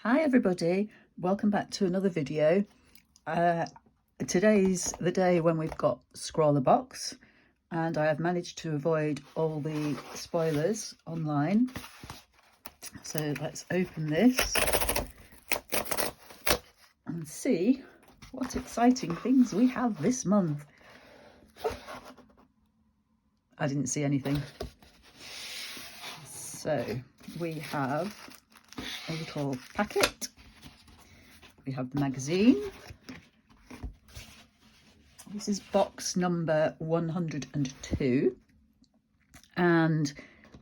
Hi everybody, welcome back to another video. Today's the day when we've got ScrawlrBox and I have managed to avoid all the spoilers online. So let's open this and see what exciting things we have this month. I didn't see anything. So we have a little packet. We have the magazine. This is box number 102. And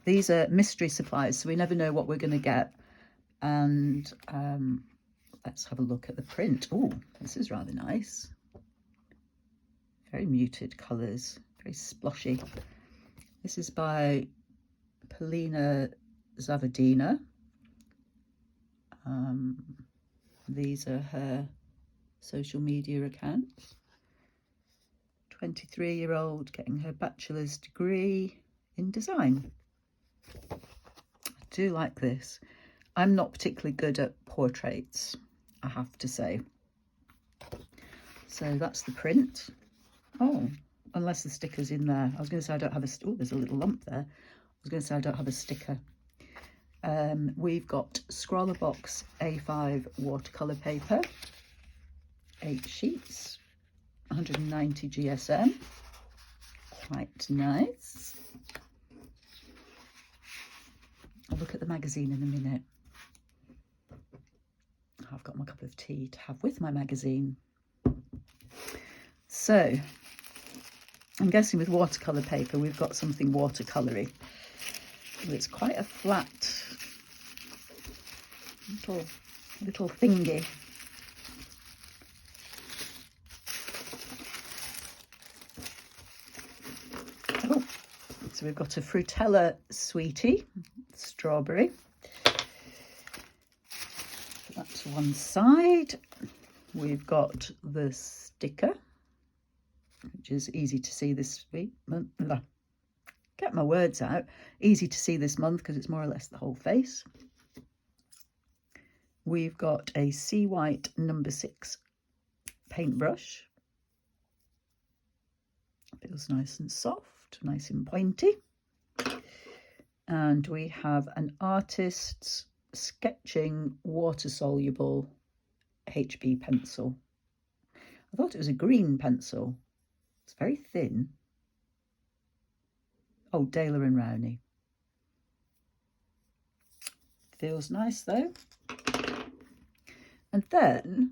these are mystery supplies, so we never know what we're going to get. And let's have a look at the print. Oh, this is rather nice. Very muted colours, very sploshy. This is by Polina Zavadina. These are her social media accounts. 23-year-old getting her bachelor's degree in design. I do like this. I'm not particularly good at portraits, I have to say. So that's the print. Oh, unless the sticker's in there. I was going to say I don't have a... Oh, there's a little lump there. I was going to say I don't have a sticker. We've got ScrawlrBox A5 watercolour paper, 8 sheets, 190 GSM, quite nice. I'll look at the magazine in a minute. I've got my cup of tea to have with my magazine. So, I'm guessing with watercolour paper we've got something watercoloury. It's quite a flat little thingy. Oh, so we've got a Frutella Sweetie, strawberry. Put that to one side. We've got the sticker, which is easy to see this week. Get my words out. Easy to see this month because it's more or less the whole face. We've got a Sea White number 6 paintbrush. Feels nice and soft, nice and pointy. And we have an Artist's Sketching water-soluble HB pencil. I thought it was a green pencil. It's very thin. Oh, Dale and Rowney. Feels nice though. And then,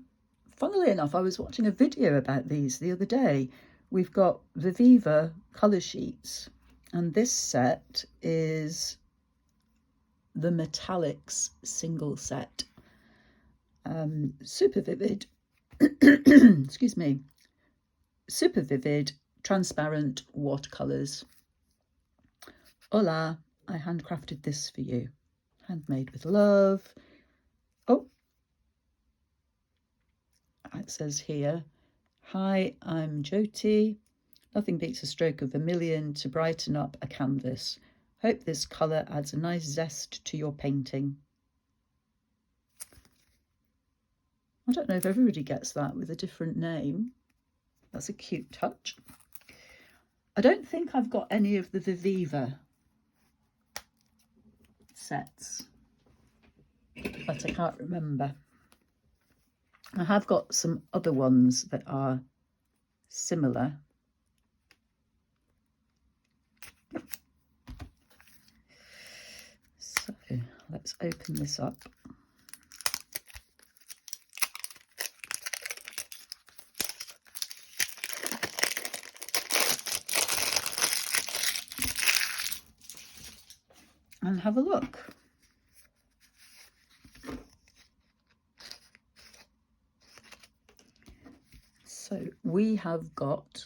funnily enough, I was watching a video about these the other day. We've got the Viva colour sheets, and this set is the Metallics single set. Super vivid, excuse me, super vivid, transparent watercolours. Hola, I handcrafted this for you. Handmade with love. Oh, it says here, hi, I'm Jyoti. Nothing beats a stroke of vermilion to brighten up a canvas. Hope this colour adds a nice zest to your painting. I don't know if everybody gets that with a different name. That's a cute touch. I don't think I've got any of the Viva sets, but I can't remember. I have got some other ones that are similar. So let's open this up. And have a look. So we have got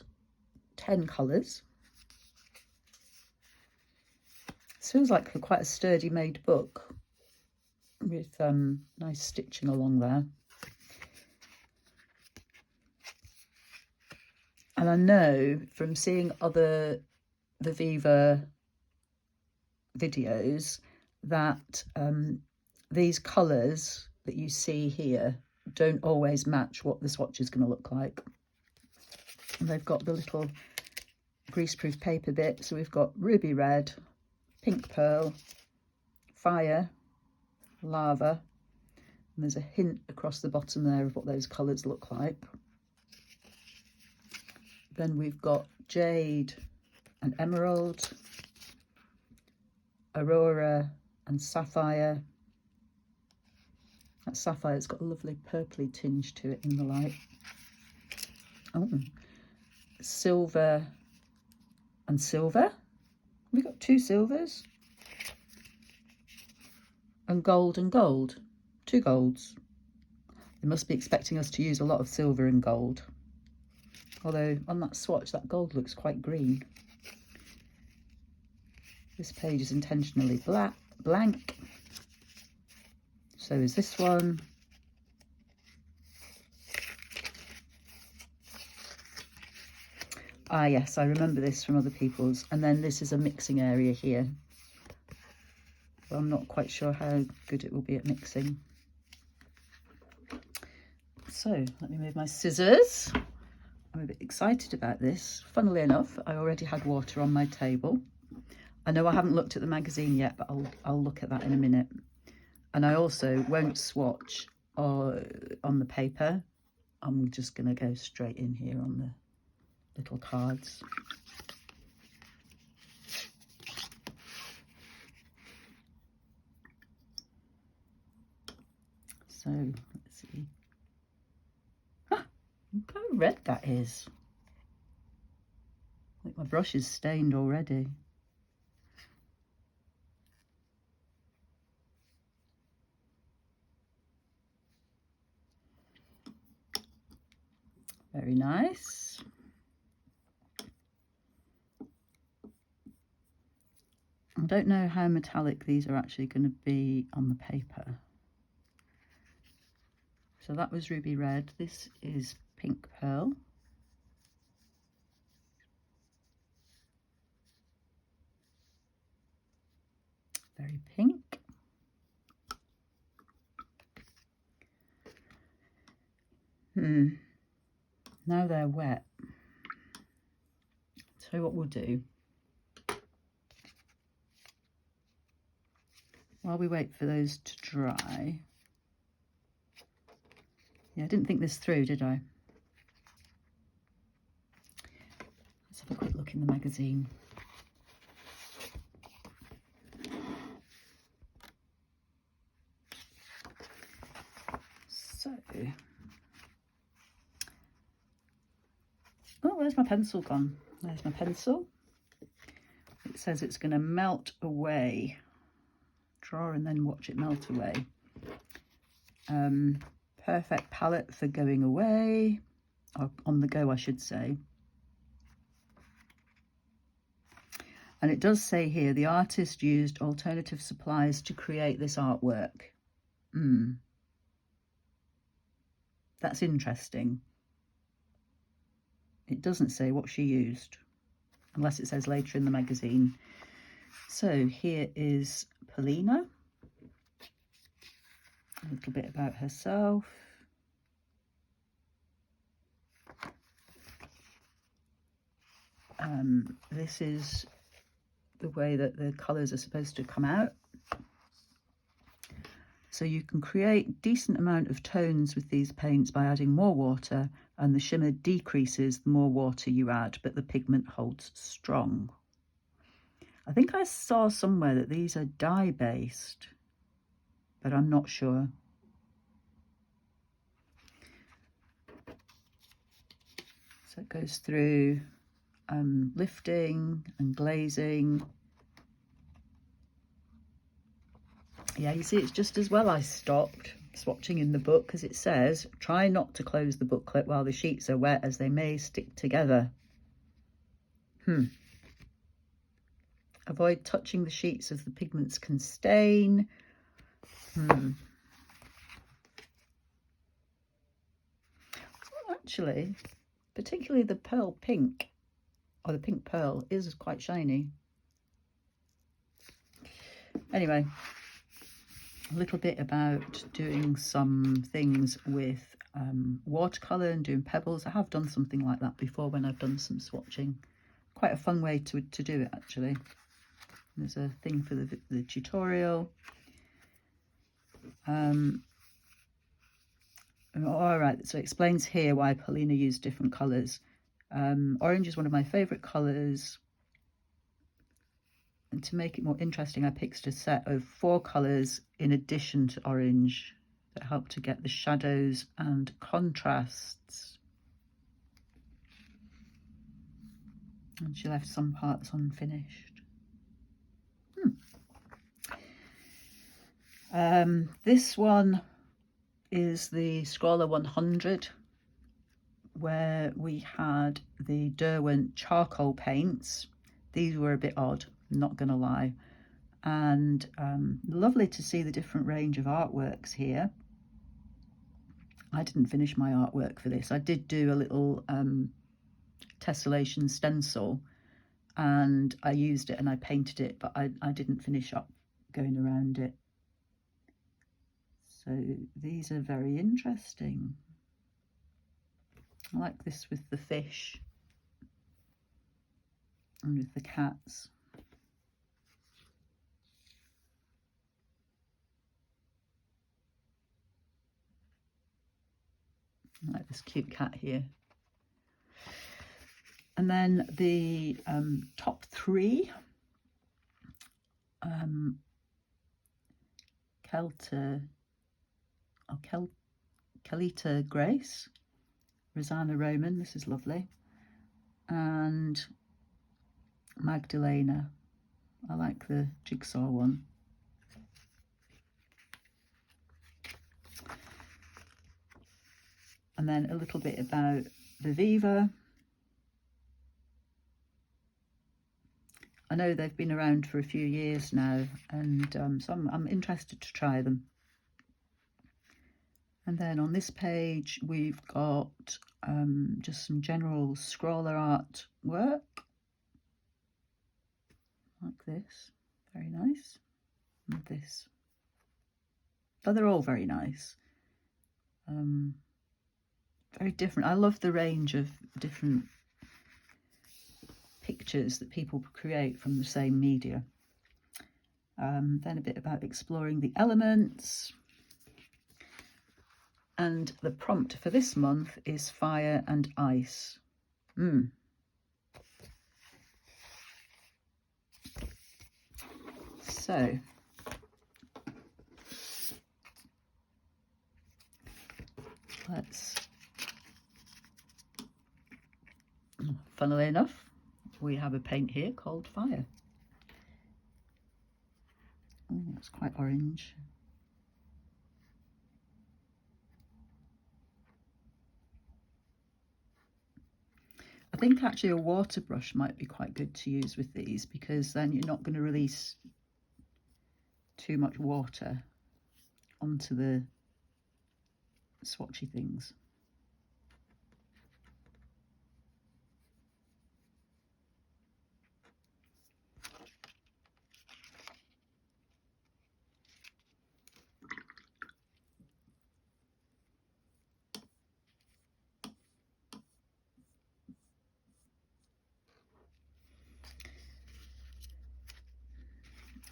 10 colours. This feels like quite a sturdy made book with nice stitching along there. And I know from seeing other the Viva videos that these colours that you see here don't always match what the swatch is going to look like. And they've got the little greaseproof paper bit. So we've got ruby red, pink pearl, fire, lava, and there's a hint across the bottom there of what those colours look like. Then we've got jade and emerald, aurora and sapphire. That sapphire's got a lovely purpley tinge to it in the light. Oh, silver and silver. We've got 2 silvers. And gold, 2 golds. They must be expecting us to use a lot of silver and gold. Although on that swatch, that gold looks quite green. This page is intentionally blank. So is this one. Ah, yes, I remember this from other people's. And then this is a mixing area here. Well, I'm not quite sure how good it will be at mixing. So let me move my scissors. I'm a bit excited about this. Funnily enough, I already had water on my table. I know I haven't looked at the magazine yet, but I'll look at that in a minute. And I also won't swatch on the paper. I'm just going to go straight in here on the little cards. So let's see. Ah, look how red that is. I think my brush is stained already. Very nice. I don't know how metallic these are actually going to be on the paper. So that was ruby red. This is pink pearl. Very pink. Now they're wet. So what we'll do, while we wait for those to dry. Yeah, I didn't think this through, did I? Let's have a quick look in the magazine. So, oh, where's my pencil gone? There's my pencil. It says it's going to melt away. Draw and then watch it melt away. Perfect palette for going away, or on the go I should say. And it does say here the artist used alternative supplies to create this artwork. That's interesting. It doesn't say what she used, unless it says later in the magazine. So here is Polina. A little bit about herself. This is the way that the colours are supposed to come out. So you can create decent amount of tones with these paints by adding more water, and the shimmer decreases the more water you add, but the pigment holds strong. I think I saw somewhere that these are dye-based, but I'm not sure. So it goes through lifting and glazing. Yeah, you see, it's just as well I stopped swatching in the book, because it says, try not to close the booklet while the sheets are wet, as they may stick together. Avoid touching the sheets as the pigments can stain. Actually, particularly the pearl pink, or the pink pearl, is quite shiny. Anyway, a little bit about doing some things with watercolour and doing pebbles. I have done something like that before when I've done some swatching. Quite a fun way to do it, actually. There's a thing for the tutorial. All right, so it explains here why Paulina used different colours. Orange is one of my favourite colours. And to make it more interesting, I picked a set of 4 colours in addition to orange that help to get the shadows and contrasts. And she left some parts unfinished. This one is the Scrawler 100, where we had the Derwent charcoal paints. These were a bit odd, not gonna lie, and lovely to see the different range of artworks here. I didn't finish my artwork for this. I did do a little tessellation stencil, and I used it and I painted it, but I didn't finish up going around it. So these are very interesting. I like this with the fish and with the cats. I like this cute cat here. And then the top 3, Kelita Grace, Rosanna Roman, this is lovely, and Magdalena. I like the jigsaw one. And then a little bit about the Viva. I know they've been around for a few years now, and so I'm interested to try them. And then on this page, we've got just some general Scrawler art work, like this, very nice, and this. Oh, they're all very nice. Very different. I love the range of different pictures that people create from the same media. Then a bit about exploring the elements. And the prompt for this month is fire and ice. So let's, funnily enough, we have a paint here called Fire. Oh, it's quite orange. I think actually a water brush might be quite good to use with these, because then you're not going to release too much water onto the swatchy things.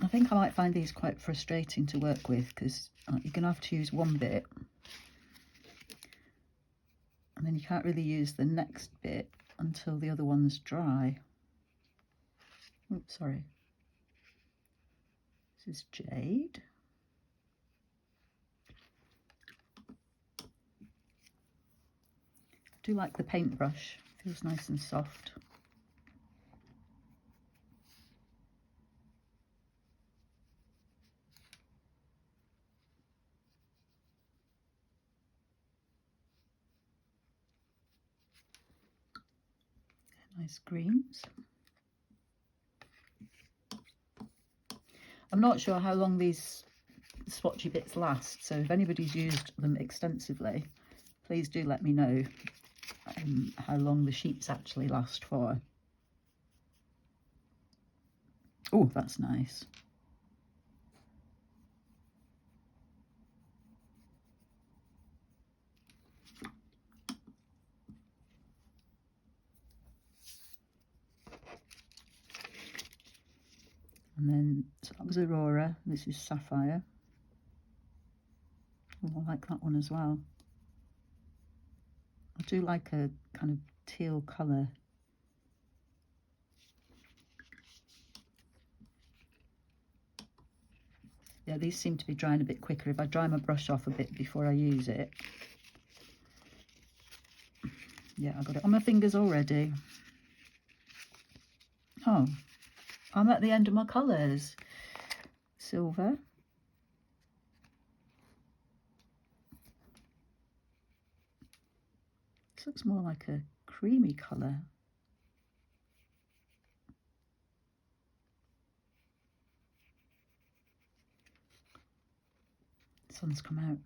I think I might find these quite frustrating to work with, because you're going to have to use one bit and then you can't really use the next bit until the other one's dry. Oops, sorry. This is jade. I do like the paintbrush, feels nice and soft. Nice greens. I'm not sure how long these swatchy bits last, so if anybody's used them extensively, please do let me know how long the sheets actually last for. Oh, that's nice. So that was Aurora. This is Sapphire. Oh, I like that one as well. I do like a kind of teal colour. Yeah, these seem to be drying a bit quicker if I dry my brush off a bit before I use it. Yeah, I got it on my fingers already. Oh, I'm at the end of my colours. Silver. This looks more like a creamy colour. The sun's come out.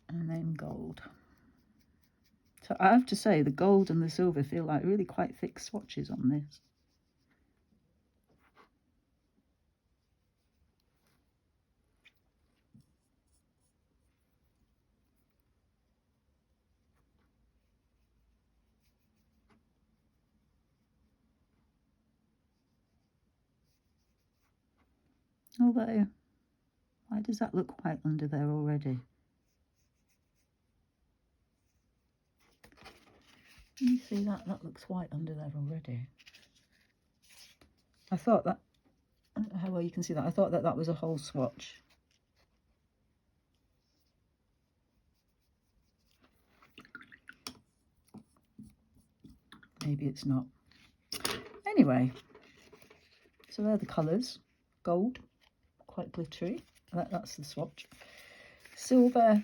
And then gold. So I have to say the gold and the silver feel like really quite thick swatches on this. Although, why does that look white under there already? Can you see that? That looks white under there already. I thought that, I don't know how well you can see that. I thought that that was a whole swatch. Maybe it's not. Anyway, so they're the colours. Gold, quite glittery. That's the swatch. Silver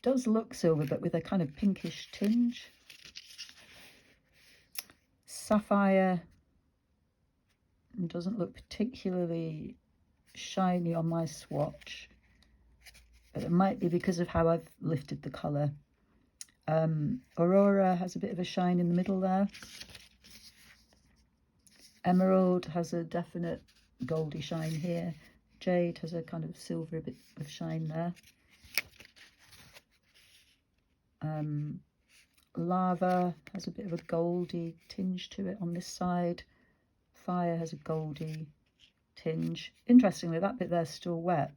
does look silver, but with a kind of pinkish tinge. Sapphire doesn't look particularly shiny on my swatch, but it might be because of how I've lifted the colour. Aurora has a bit of a shine in the middle there. Emerald has a definite goldy shine here. Jade has a kind of silver bit of shine there. Lava has a bit of a goldy tinge to it on this side. Fire has a goldy tinge. Interestingly, that bit there's still wet.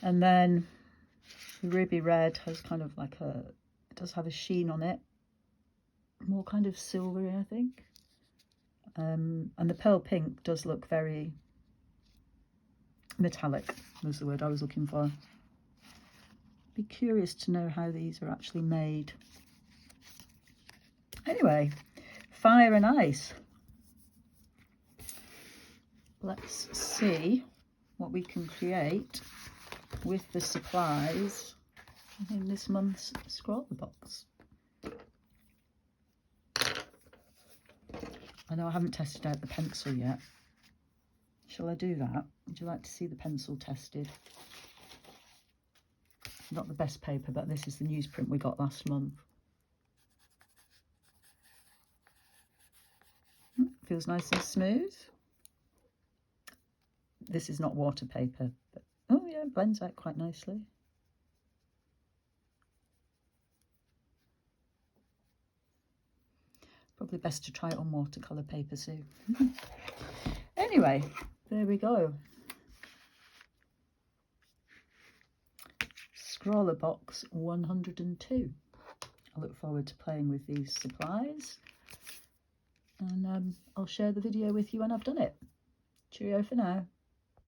And then Ruby Red has kind of like it does have a sheen on it. More kind of silvery, I think. And the Pearl Pink does look very metallic, was the word I was looking for. Be curious to know how these are actually made. Anyway, fire and ice. Let's see what we can create with the supplies in this month's ScrawlrBox. I know I haven't tested out the pencil yet. Shall I do that? Would you like to see the pencil tested? Not the best paper, but this is the newsprint we got last month. Feels nice and smooth. This is not water paper, but oh yeah, it blends out quite nicely. Probably best to try it on watercolour paper soon. Anyway, there we go. ScrawlrBox 102. I look forward to playing with these supplies, and I'll share the video with you when I've done it. Cheerio for now.